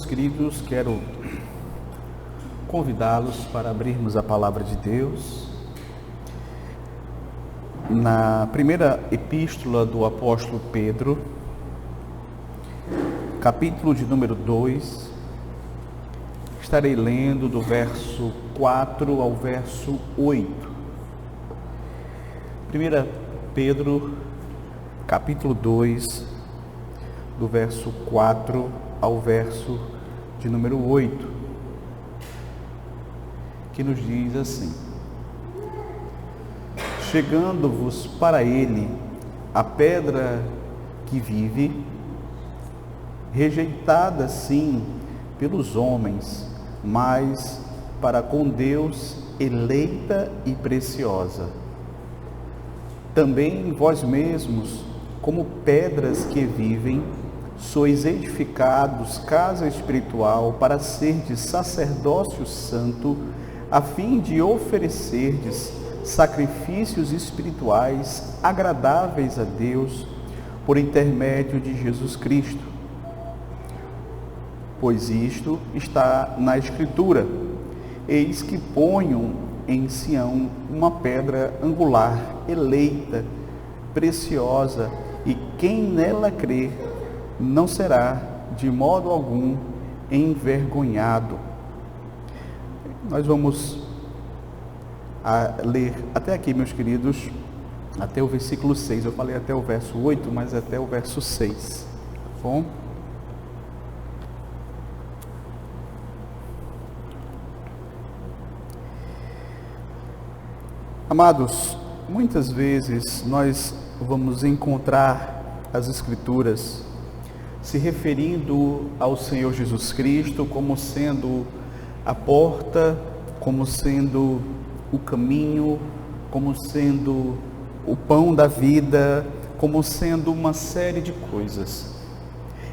queridos, quero convidá-los para abrirmos a palavra de Deus na primeira epístola do apóstolo Pedro, capítulo de número 2. Estarei lendo do verso 4 ao verso 8. 1 Pedro, capítulo 2, do verso 4 ao verso de número 8, que nos diz assim: chegando-vos para ele a pedra que vive, rejeitada sim pelos homens, mas para com Deus eleita e preciosa. Também vós mesmos, como pedras que vivem, sois edificados casa espiritual para serdes sacerdócio santo, a fim de oferecerdes sacrifícios espirituais agradáveis a Deus por intermédio de Jesus Cristo. Pois isto está na Escritura: eis que ponho em Sião uma pedra angular, eleita, preciosa, e quem nela crer não será de modo algum envergonhado. Nós vamos ler até aqui, meus queridos, até o versículo 6. Eu falei até o verso 8, mas até o verso 6. Tá bom? Amados, muitas vezes nós vamos encontrar as Escrituras se referindo ao Senhor Jesus Cristo como sendo a porta, como sendo o caminho, como sendo o pão da vida, como sendo uma série de coisas.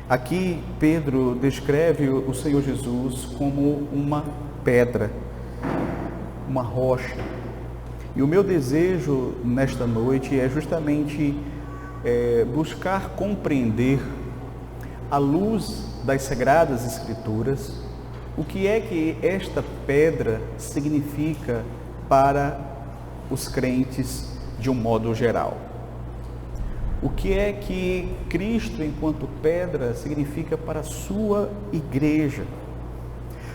Aqui Pedro descreve o Senhor Jesus como uma pedra, uma rocha. E o meu desejo nesta noite é justamente buscar compreender, à luz das Sagradas Escrituras, o que é que esta pedra significa para os crentes de um modo geral. O que é que Cristo, enquanto pedra, significa para a sua igreja.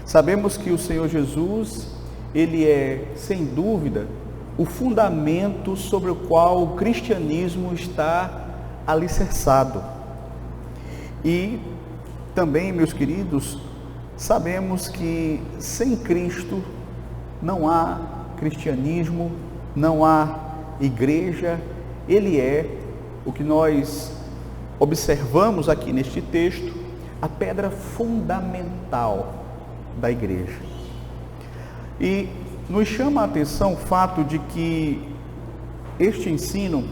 Sabemos que o Senhor Jesus, ele é, sem dúvida, o fundamento sobre o qual o cristianismo está alicerçado. E também, meus queridos, sabemos que sem Cristo não há cristianismo, não há igreja. Ele é o que nós observamos aqui neste texto, a pedra fundamental da igreja. E nos chama a atenção o fato de que este ensino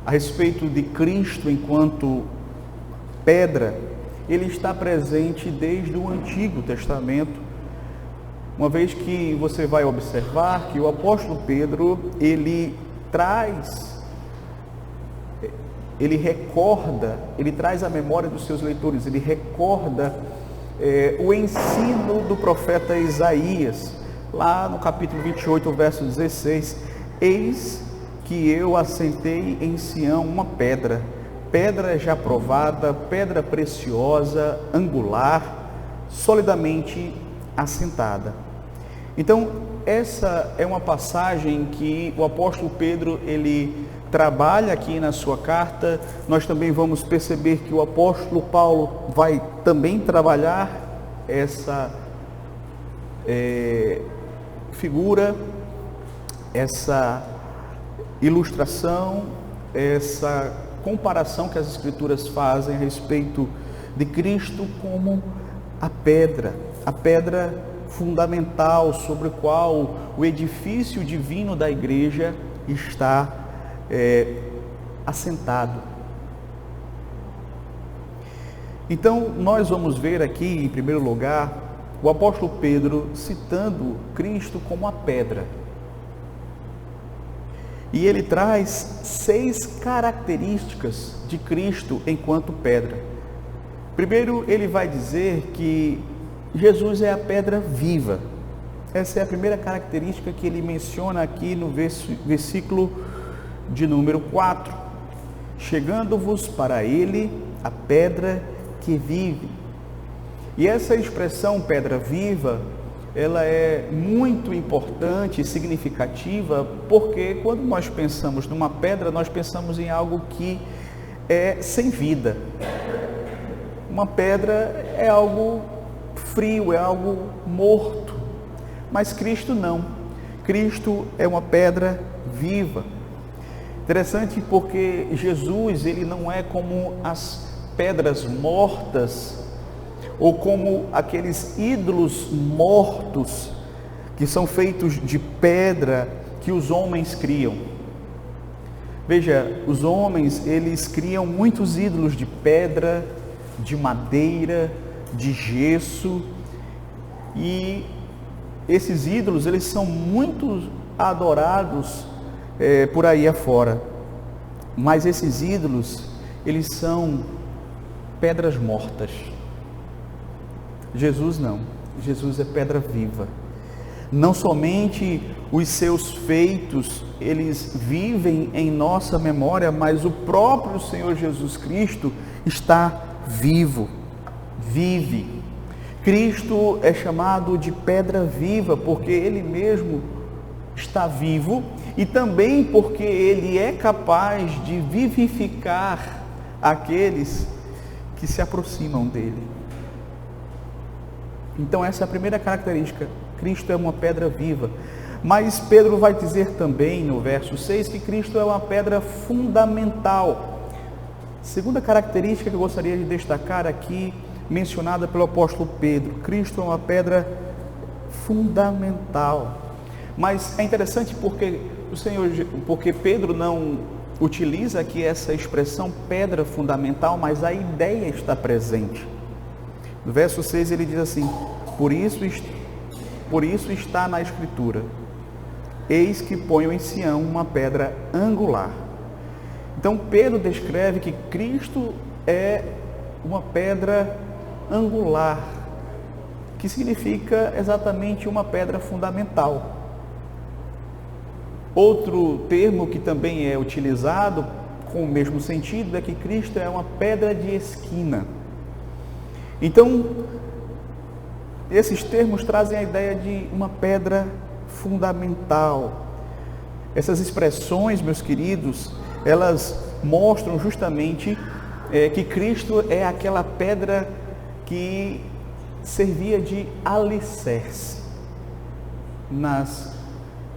a respeito de Cristo enquanto pedra, ele está presente desde o Antigo Testamento, uma vez que você vai observar que o apóstolo Pedro, ele traz à memória dos seus leitores, ele recorda o ensino do profeta Isaías, lá no capítulo 28, verso 16: eis que eu assentei em Sião uma pedra já provada, pedra preciosa, angular, solidamente assentada. Então, essa é uma passagem que o apóstolo Pedro, ele trabalha aqui na sua carta. Nós também vamos perceber que o apóstolo Paulo vai também trabalhar essa figura, essa ilustração, essa comparação que as Escrituras fazem a respeito de Cristo como a pedra fundamental sobre o qual o edifício divino da igreja está assentado. Então, nós vamos ver aqui, em primeiro lugar, o apóstolo Pedro citando Cristo como a pedra. E ele traz 6 características de Cristo enquanto pedra. Primeiro, ele vai dizer que Jesus é a pedra viva. Essa é a primeira característica que ele menciona aqui no versículo de número 4. Chegando-vos para ele a pedra que vive. E essa expressão pedra viva, ela é muito importante e significativa, porque quando nós pensamos numa pedra, nós pensamos em algo que é sem vida. Uma pedra é algo frio, é algo morto. Mas Cristo não. Cristo é uma pedra viva. Interessante porque Jesus, ele não é como as pedras mortas ou como aqueles ídolos mortos que são feitos de pedra que os homens criam. Veja, os homens, eles criam muitos ídolos de pedra, de madeira, de gesso, e esses ídolos, eles são muito adorados por aí afora. Mas esses ídolos, eles são pedras mortas. Jesus não. Jesus é pedra viva. Não somente os seus feitos, eles vivem em nossa memória, mas o próprio Senhor Jesus Cristo está vivo, vive. Cristo é chamado de pedra viva porque ele mesmo está vivo e também porque ele é capaz de vivificar aqueles que se aproximam dele. Então essa é a primeira característica. Cristo é uma pedra viva. Mas Pedro vai dizer também no verso 6 que Cristo é uma pedra fundamental. Segunda característica que eu gostaria de destacar aqui, mencionada pelo apóstolo Pedro: Cristo é uma pedra fundamental. Mas é interessante porque Pedro não utiliza aqui essa expressão pedra fundamental, mas a ideia está presente. No verso 6 ele diz assim: por isso está na Escritura, eis que ponho em Sião uma pedra angular. Então Pedro descreve que Cristo é uma pedra angular, que significa exatamente uma pedra fundamental. Outro termo que também é utilizado com o mesmo sentido é que Cristo é uma pedra de esquina. Então, esses termos trazem a ideia de uma pedra fundamental. Essas expressões, meus queridos, elas mostram justamente que Cristo é aquela pedra que servia de alicerce nas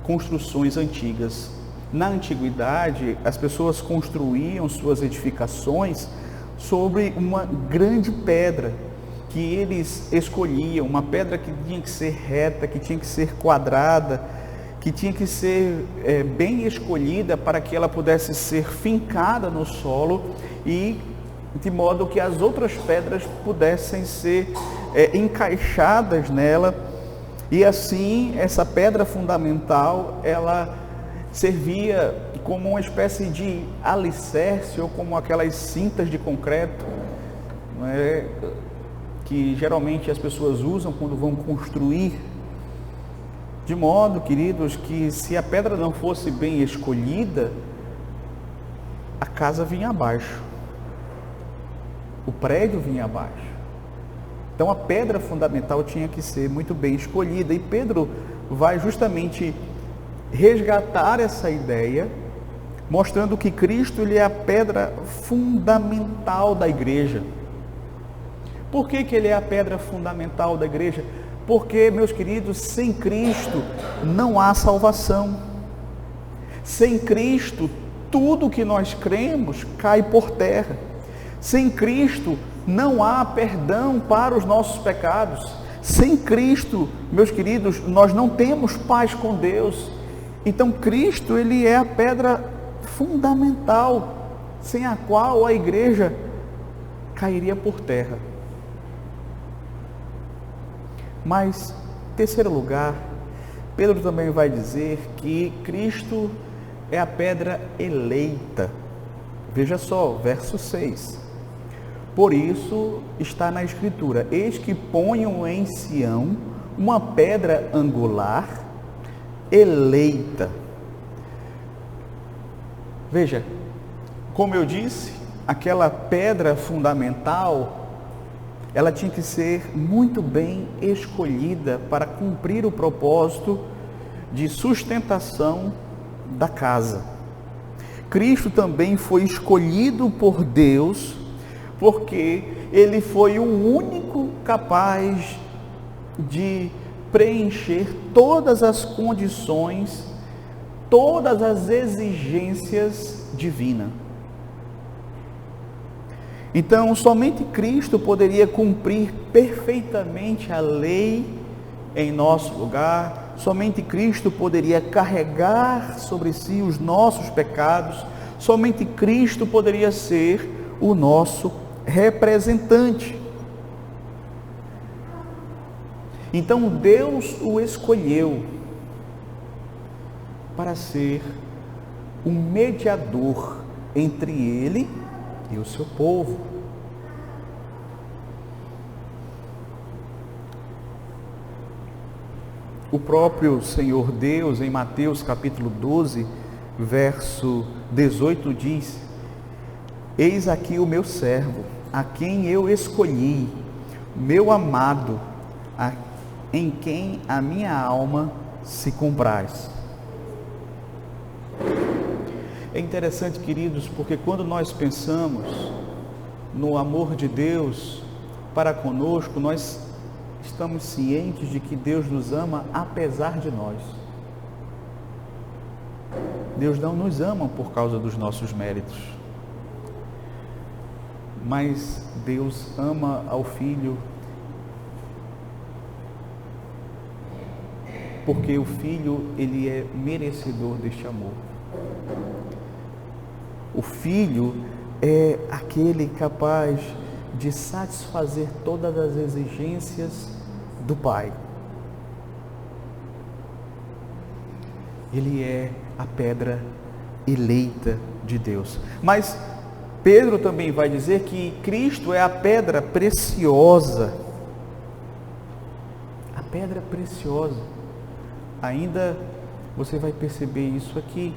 construções antigas. Na antiguidade, as pessoas construíam suas edificações sobre uma grande pedra que eles escolhiam, uma pedra que tinha que ser reta, que tinha que ser quadrada, que tinha que ser bem escolhida para que ela pudesse ser fincada no solo e de modo que as outras pedras pudessem ser encaixadas nela, e assim essa pedra fundamental, ela servia como uma espécie de alicerce, ou como aquelas cintas de concreto, não é, que geralmente as pessoas usam quando vão construir, de modo, queridos, que se a pedra não fosse bem escolhida, a casa vinha abaixo, o prédio vinha abaixo. Então a pedra fundamental tinha que ser muito bem escolhida, e Pedro vai justamente resgatar essa ideia, mostrando que Cristo, ele é a pedra fundamental da igreja. Por que ele é a pedra fundamental da igreja? Porque, meus queridos, sem Cristo não há salvação. Sem Cristo, tudo que nós cremos cai por terra. Sem Cristo, não há perdão para os nossos pecados. Sem Cristo, meus queridos, nós não temos paz com Deus. Então, Cristo, ele é a pedra fundamental, sem a qual a igreja cairia por terra. Mas, em terceiro lugar, Pedro também vai dizer que Cristo é a pedra eleita. Veja só, verso 6. Por isso está na Escritura: eis que ponho em Sião uma pedra angular, eleita. Veja, como eu disse, aquela pedra fundamental, ela tinha que ser muito bem escolhida para cumprir o propósito de sustentação da casa. Cristo também foi escolhido por Deus, porque Ele foi o único capaz de preencher todas as condições, todas as exigências divinas. Então, somente Cristo poderia cumprir perfeitamente a lei em nosso lugar, somente Cristo poderia carregar sobre si os nossos pecados, somente Cristo poderia ser o nosso representante. Então, Deus o escolheu para ser um mediador entre Ele e o seu povo. O próprio Senhor Deus, em Mateus capítulo 12, verso 18, diz: eis aqui o meu servo, a quem eu escolhi, meu amado, em quem a minha alma se compraz. É interessante, queridos, porque quando nós pensamos no amor de Deus para conosco, nós estamos cientes de que Deus nos ama apesar de nós. Deus não nos ama por causa dos nossos méritos, mas Deus ama ao Filho porque o Filho, ele é merecedor deste amor. O Filho é aquele capaz de satisfazer todas as exigências do Pai. Ele é a pedra eleita de Deus. Mas Pedro também vai dizer que Cristo é a pedra preciosa. A pedra preciosa. Ainda você vai perceber isso aqui.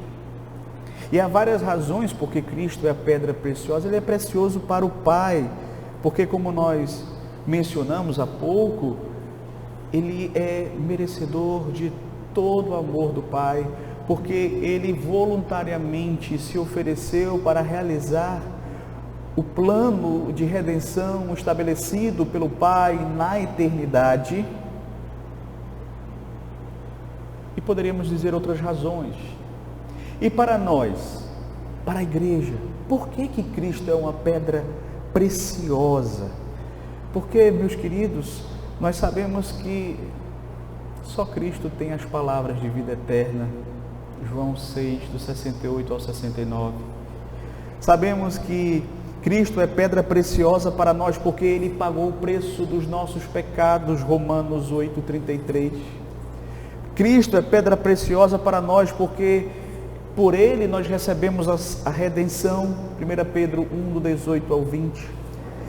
E há várias razões porque Cristo é a pedra preciosa. Ele é precioso para o Pai, porque, como nós mencionamos há pouco, ele é merecedor de todo o amor do Pai, porque ele voluntariamente se ofereceu para realizar o plano de redenção estabelecido pelo Pai na eternidade. E poderíamos dizer outras razões. E para nós, para a igreja, por que Cristo é uma pedra preciosa? Porque, meus queridos, nós sabemos que só Cristo tem as palavras de vida eterna. João 6, do 68 ao 69. Sabemos que Cristo é pedra preciosa para nós porque Ele pagou o preço dos nossos pecados. Romanos 8, 33. Cristo é pedra preciosa para nós porque por Ele nós recebemos a redenção. 1 Pedro 1, do 18 ao 20.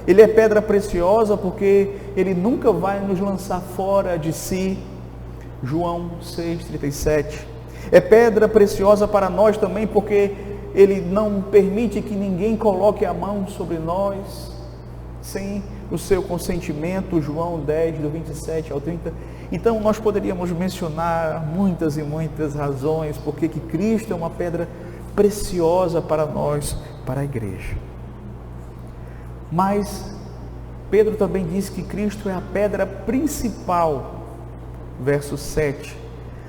Ele é pedra preciosa porque Ele nunca vai nos lançar fora de si. João 6, 37. É pedra preciosa para nós também porque Ele não permite que ninguém coloque a mão sobre nós sem o seu consentimento. João 10, do 27 ao 30. Então nós poderíamos mencionar muitas e muitas razões porque que Cristo é uma pedra preciosa para nós, para a igreja. Mas Pedro também diz que Cristo é a pedra principal. Verso 7.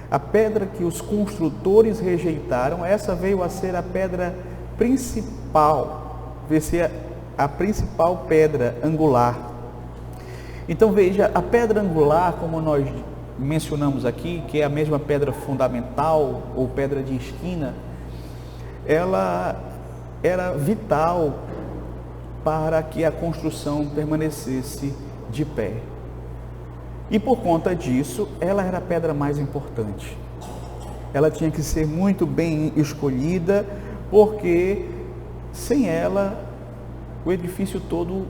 A pedra que os construtores rejeitaram, essa veio a ser a pedra principal, veio ser a principal pedra angular. Então veja, a pedra angular, como nós mencionamos aqui, que é a mesma pedra fundamental ou pedra de esquina, ela era vital para que a construção permanecesse de pé. E por conta disso, ela era a pedra mais importante. Ela tinha que ser muito bem escolhida, porque sem ela, o edifício todo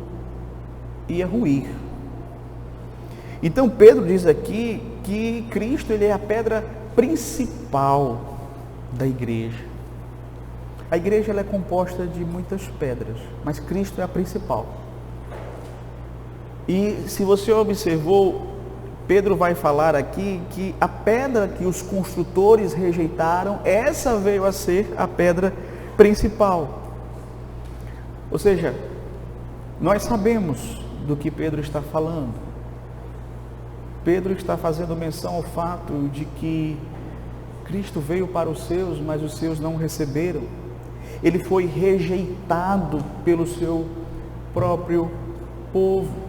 ia ruir. Então Pedro diz aqui que Cristo ele é a pedra principal da igreja. A igreja ela é composta de muitas pedras, mas Cristo é a principal. E se você observou, Pedro vai falar aqui que a pedra que os construtores rejeitaram, essa veio a ser a pedra principal. Ou seja, nós sabemos do que Pedro está falando. Pedro está fazendo menção ao fato de que Cristo veio para os seus, mas os seus não receberam. Ele foi rejeitado pelo seu próprio povo.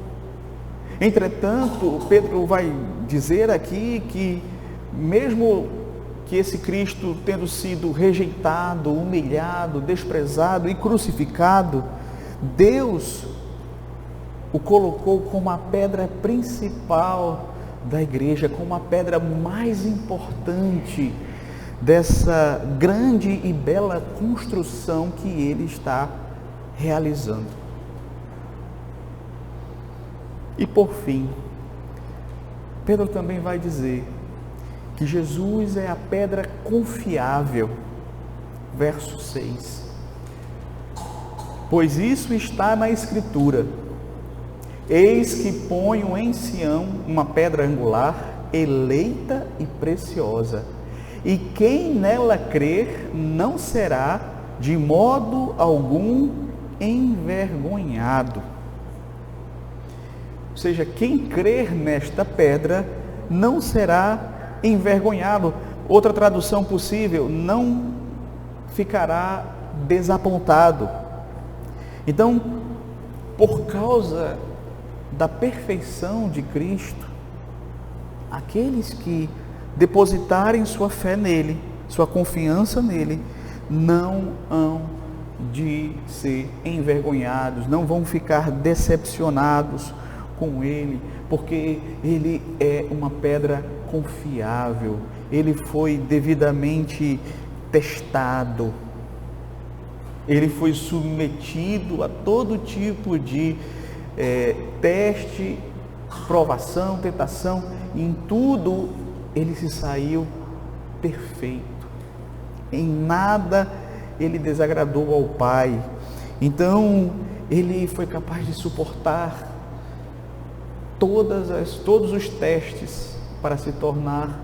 Entretanto, Pedro vai dizer aqui que mesmo que esse Cristo tendo sido rejeitado, humilhado, desprezado e crucificado, Deus o colocou como a pedra principal da igreja, como a pedra mais importante dessa grande e bela construção que ele está realizando. E por fim, Pedro também vai dizer que Jesus é a pedra confiável, verso 6. Pois isso está na Escritura: eis que ponho em Sião uma pedra angular, eleita e preciosa, e quem nela crer não será de modo algum envergonhado. Ou seja, quem crer nesta pedra não será envergonhado. Outra tradução possível: não ficará desapontado. Então, por causa da perfeição de Cristo, aqueles que depositarem sua fé nele, sua confiança nele, não hão de ser envergonhados, não vão ficar decepcionados com ele, porque ele é uma pedra confiável, ele foi devidamente testado, ele foi submetido a todo tipo de teste, provação, tentação, e em tudo ele se saiu perfeito, em nada ele desagradou ao Pai. Então ele foi capaz de suportar todos os testes para se tornar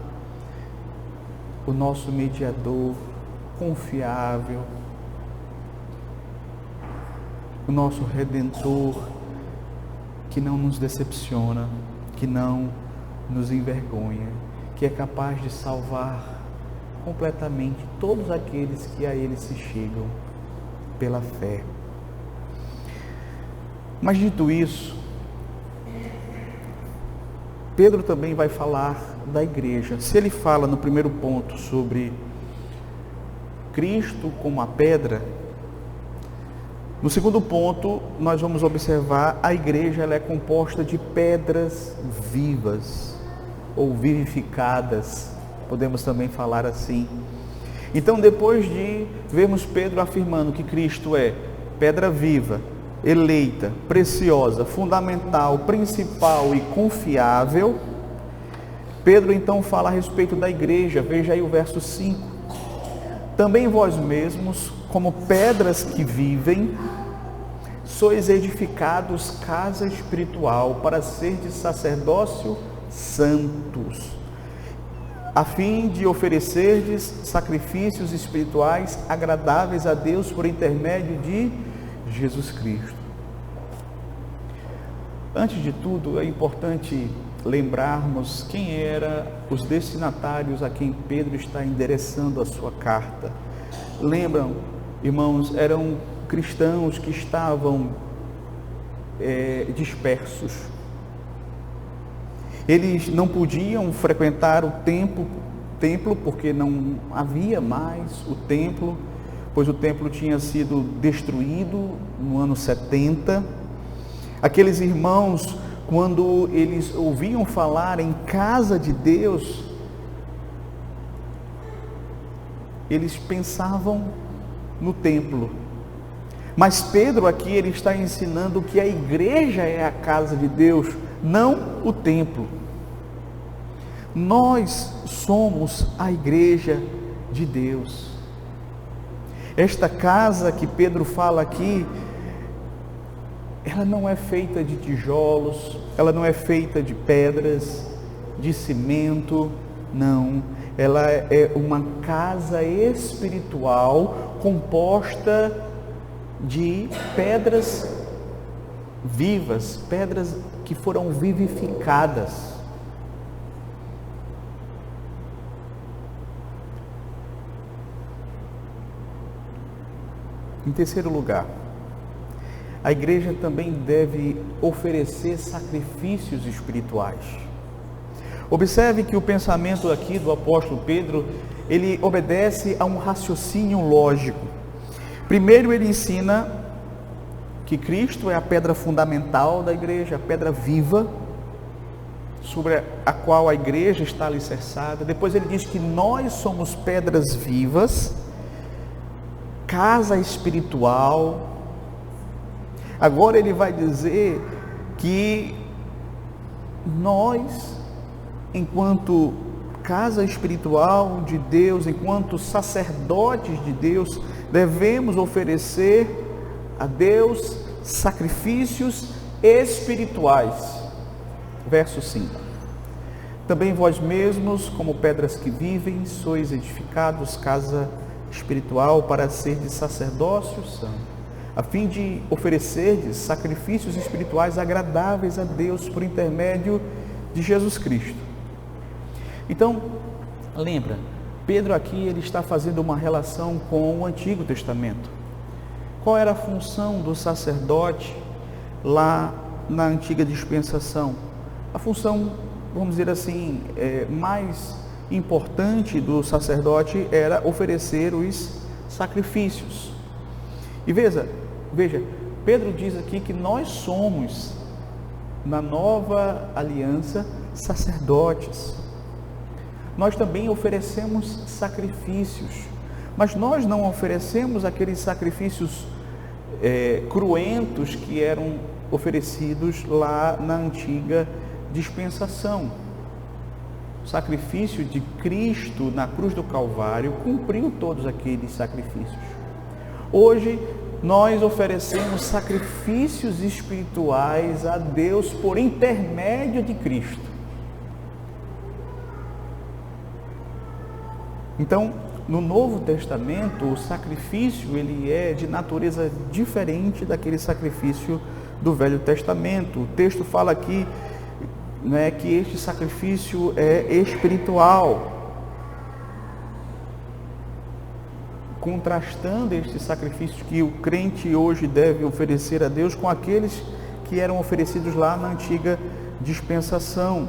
o nosso mediador confiável, o nosso Redentor, que não nos decepciona, que não nos envergonha, que é capaz de salvar completamente todos aqueles que a Ele se chegam pela fé. Mas dito isso, Pedro também vai falar da igreja. Se ele fala no primeiro ponto sobre Cristo como a pedra, no segundo ponto nós vamos observar a igreja, ela é composta de pedras vivas ou vivificadas, podemos também falar assim. Então, depois de vermos Pedro afirmando que Cristo é pedra viva, eleita, preciosa, fundamental, principal e confiável, Pedro então fala a respeito da igreja. Veja aí o verso 5. Também vós mesmos, como pedras que vivem, sois edificados casa espiritual, para ser de sacerdócio santos, a fim de oferecerdes sacrifícios espirituais agradáveis a Deus por intermédio de Jesus Cristo. Antes de tudo, é importante lembrarmos quem eram os destinatários a quem Pedro está endereçando a sua carta. Lembram, irmãos, eram cristãos que estavam dispersos. Eles não podiam frequentar o templo porque não havia mais o templo, pois o templo tinha sido destruído no ano 70. Aqueles irmãos, quando eles ouviam falar em casa de Deus, eles pensavam no templo. Mas Pedro aqui ele está ensinando que a igreja é a casa de Deus, não o templo. Nós somos a igreja de Deus. Esta casa que Pedro fala aqui, ela não é feita de tijolos, ela não é feita de pedras, de cimento, não. Ela é uma casa espiritual composta de pedras vivas, pedras que foram vivificadas. Em terceiro lugar, a igreja também deve oferecer sacrifícios espirituais. Observe que o pensamento aqui do apóstolo Pedro, ele obedece a um raciocínio lógico. Primeiro, ele ensina que Cristo é a pedra fundamental da igreja, a pedra viva, sobre a qual a igreja está alicerçada. Depois ele diz que nós somos pedras vivas, casa espiritual. Agora ele vai dizer que nós, enquanto casa espiritual de Deus, enquanto sacerdotes de Deus, devemos oferecer a Deus sacrifícios espirituais. Verso 5. Também vós mesmos, como pedras que vivem, sois edificados casa espiritual para ser de sacerdócio santo, a fim de oferecerdes sacrifícios espirituais agradáveis a Deus por intermédio de Jesus Cristo. Então, lembra, Pedro aqui ele está fazendo uma relação com o Antigo Testamento. Qual era a função do sacerdote lá na antiga dispensação? A função, vamos dizer assim, mais importante do sacerdote era oferecer os sacrifícios. E veja, Pedro diz aqui que nós somos, na nova aliança, sacerdotes. Nós também oferecemos sacrifícios, mas nós não oferecemos aqueles sacrifícios cruentos que eram oferecidos lá na antiga dispensação. O sacrifício de Cristo na cruz do Calvário cumpriu todos aqueles sacrifícios. Hoje nós oferecemos sacrifícios espirituais a Deus por intermédio de Cristo. Então, no Novo Testamento, o sacrifício ele é de natureza diferente daquele sacrifício do Velho Testamento. O texto fala aqui, né, que este sacrifício é espiritual, contrastando estes sacrifícios que o crente hoje deve oferecer a Deus com aqueles que eram oferecidos lá na antiga dispensação,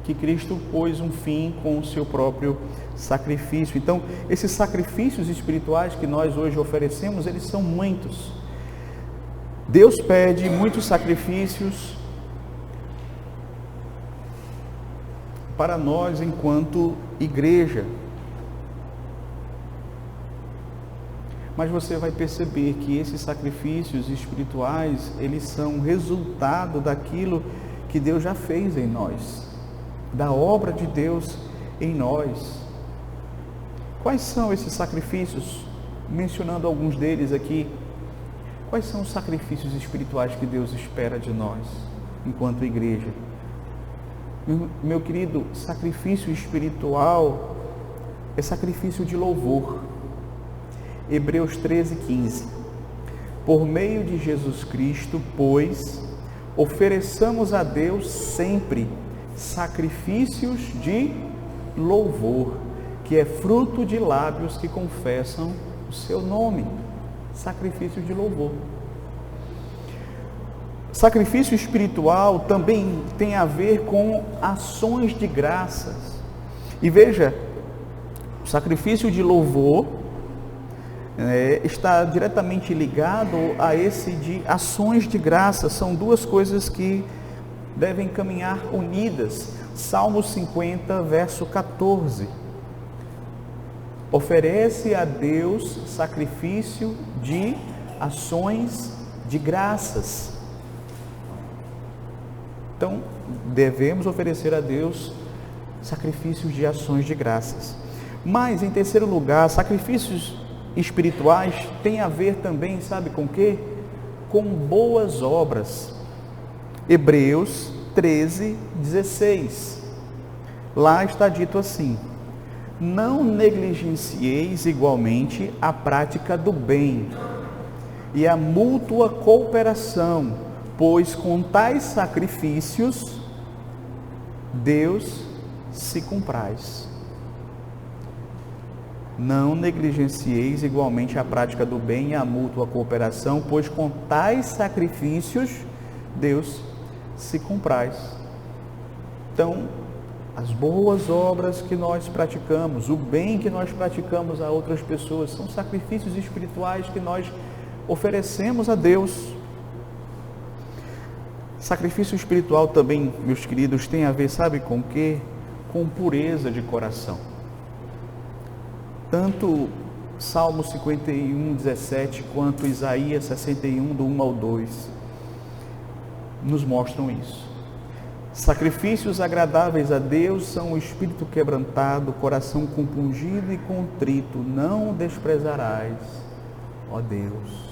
que Cristo pôs um fim com o seu próprio sacrifício. Então, esses sacrifícios espirituais que nós hoje oferecemos, eles são muitos. Deus pede muitos sacrifícios para nós enquanto igreja. Mas você vai perceber que esses sacrifícios espirituais, eles são resultado daquilo que Deus já fez em nós, da obra de Deus em nós. Quais são esses sacrifícios? Mencionando alguns deles aqui. Quais são os sacrifícios espirituais que Deus espera de nós, enquanto igreja? Meu querido, sacrifício espiritual é sacrifício de louvor. Hebreus 13:15. Por meio de Jesus Cristo, pois, ofereçamos a Deus sempre sacrifícios de louvor, que é fruto de lábios que confessam o seu nome. Sacrifício de louvor. Sacrifício espiritual também tem a ver com ações de graças. E veja, o sacrifício de louvor está diretamente ligado a esse de ações de graças. São duas coisas que devem caminhar unidas. Salmo 50, verso 14. oferece a Deus sacrifício de ações de graças. Então, devemos oferecer a Deus sacrifícios de ações de graças. Mas, em terceiro lugar, sacrifícios espirituais têm a ver também, sabe com o quê? Com boas obras. Hebreus 13, 16. Lá está dito assim: não negligencieis igualmente a prática do bem e a mútua cooperação, pois com tais sacrifícios Deus se compraz. Não negligencieis igualmente a prática do bem e a mútua cooperação, pois com tais sacrifícios Deus se compraz. Então, as boas obras que nós praticamos, o bem que nós praticamos a outras pessoas, são sacrifícios espirituais que nós oferecemos a Deus. Sacrifício espiritual também, meus queridos, tem a ver, sabe com o quê? Com pureza de coração. Tanto Salmo 51, 17, quanto Isaías 61, do 1 ao 2, nos mostram isso. Sacrifícios agradáveis a Deus são o espírito quebrantado, o coração compungido e contrito, não desprezarás, ó Deus.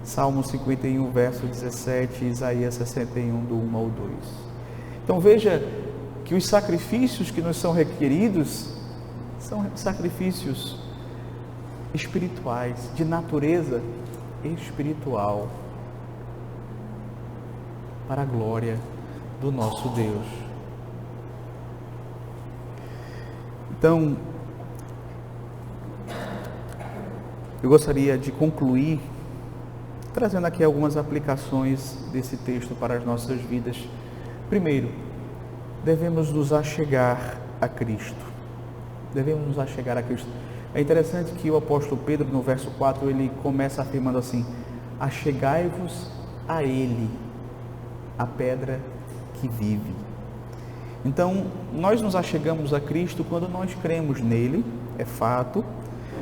Salmo 51, verso 17, Isaías 61, do 1 ao 2. Então veja que os sacrifícios que nos são requeridos são sacrifícios espirituais, de natureza espiritual, para a glória do nosso Deus. Então, eu gostaria de concluir trazendo aqui algumas aplicações desse texto para as nossas vidas. Primeiro, devemos nos achegar a Cristo. Devemos nos achegar a Cristo. É interessante que o apóstolo Pedro, no verso 4, ele começa afirmando assim: achegai-vos a Ele, a pedra que vive. Então, nós nos achegamos a Cristo quando nós cremos nele, é fato.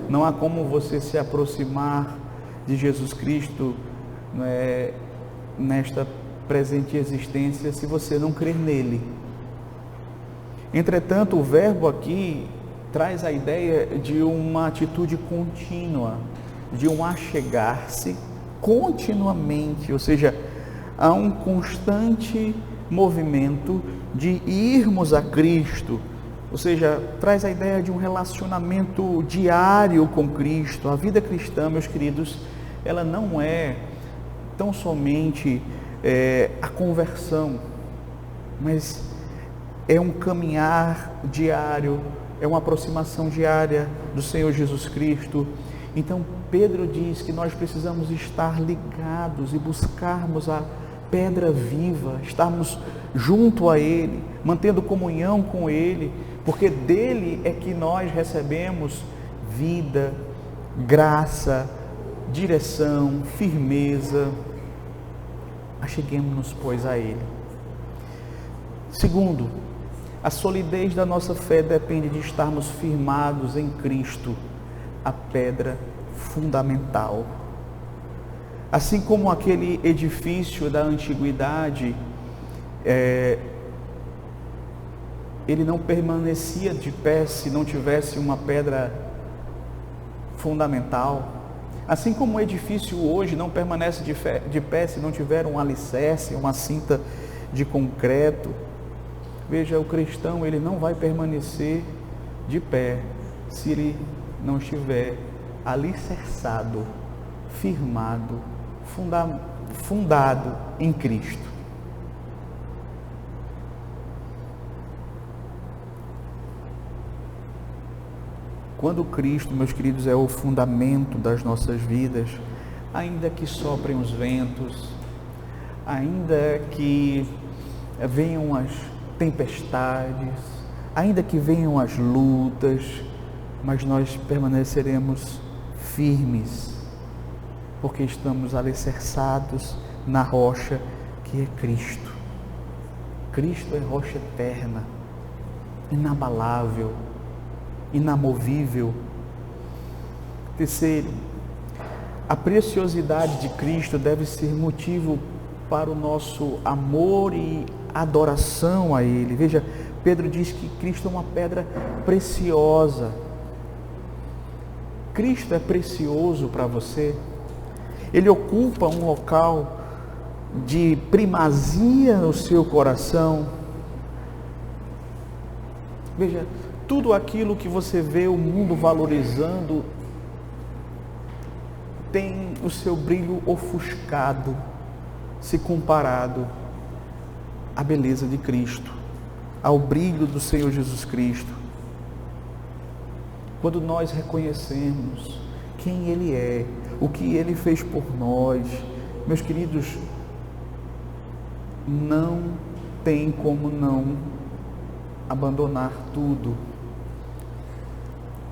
Não há como você se aproximar de Jesus Cristo, não é, nesta presente existência, se você não crer nele. Entretanto, o verbo aqui traz a ideia de uma atitude contínua, de um achegar-se continuamente, ou seja, há um constante movimento de irmos a Cristo, ou seja, traz a ideia de um relacionamento diário com Cristo. A vida cristã, meus queridos, ela não é tão somente a conversão, mas é um caminhar diário, é uma aproximação diária do Senhor Jesus Cristo. Então, Pedro diz que nós precisamos estar ligados e buscarmos a pedra viva, estarmos junto a Ele, mantendo comunhão com Ele, porque dele é que nós recebemos vida, graça, direção, firmeza. Acheguemos-nos, pois, a Ele. Segundo, a solidez da nossa fé depende de estarmos firmados em Cristo, a pedra fundamental. Assim como aquele edifício da antiguidade, ele não permanecia de pé se não tivesse uma pedra fundamental. Assim como o edifício hoje não permanece de pé se não tiver um alicerce, uma cinta de concreto. Veja, o cristão, ele não vai permanecer de pé se ele não estiver alicerçado, firmado, fundado em Cristo. Quando Cristo, meus queridos, é o fundamento das nossas vidas, ainda que soprem os ventos, ainda que venham as tempestades, ainda que venham as lutas, mas nós permaneceremos firmes, porque estamos alicerçados na rocha que é Cristo. Cristo é rocha eterna, inabalável, inamovível. Terceiro, a preciosidade de Cristo deve ser motivo para o nosso amor e adoração a Ele. Veja, Pedro diz que Cristo é uma pedra preciosa. Cristo é precioso para você? Ele ocupa um local de primazia no seu coração? Veja, tudo aquilo que você vê o mundo valorizando tem o seu brilho ofuscado se comparado à beleza de Cristo, ao brilho do Senhor Jesus Cristo. Quando nós reconhecemos quem Ele é, o que Ele fez por nós, meus queridos, não tem como não abandonar tudo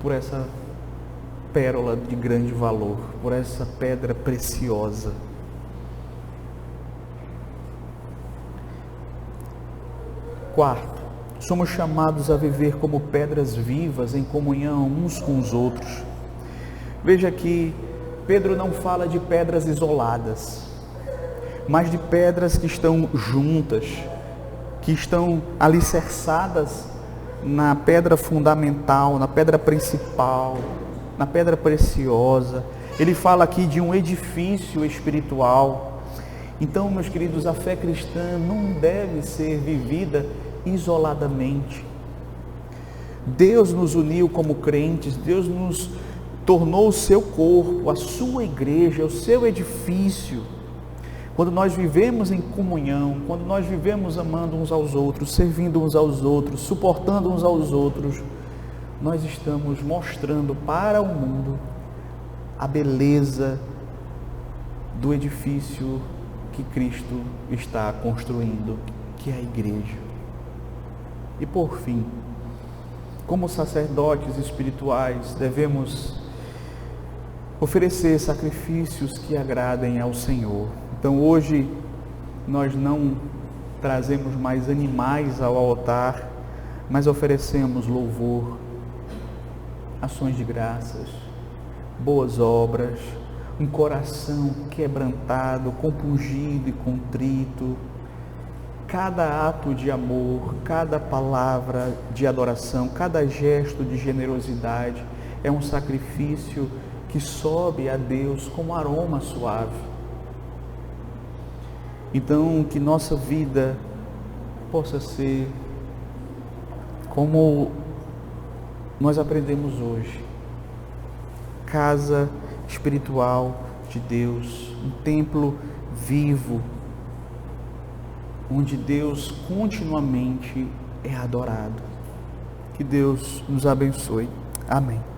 por essa pérola de grande valor, por essa pedra preciosa. Quarto, somos chamados a viver como pedras vivas em comunhão uns com os outros. Veja que Pedro não fala de pedras isoladas, mas de pedras que estão juntas, que estão alicerçadas na pedra fundamental, na pedra principal, na pedra preciosa. Ele fala aqui de um edifício espiritual. Então, meus queridos, a fé cristã não deve ser vivida isoladamente. Deus nos uniu como crentes, Deus nos tornou o seu corpo, a sua igreja, o seu edifício. Quando nós vivemos em comunhão, quando nós vivemos amando uns aos outros, servindo uns aos outros, suportando uns aos outros, nós estamos mostrando para o mundo a beleza do edifício que Cristo está construindo, que é a igreja. E por fim, como sacerdotes espirituais, devemos oferecer sacrifícios que agradem ao Senhor. Então hoje nós não trazemos mais animais ao altar, mas oferecemos louvor, ações de graças, boas obras, um coração quebrantado, compungido e contrito. Cada ato de amor, cada palavra de adoração, cada gesto de generosidade é um sacrifício que sobe a Deus como aroma suave. Então, que nossa vida possa ser como nós aprendemos hoje, casa espiritual de Deus, um templo vivo, onde Deus continuamente é adorado. Que Deus nos abençoe. Amém.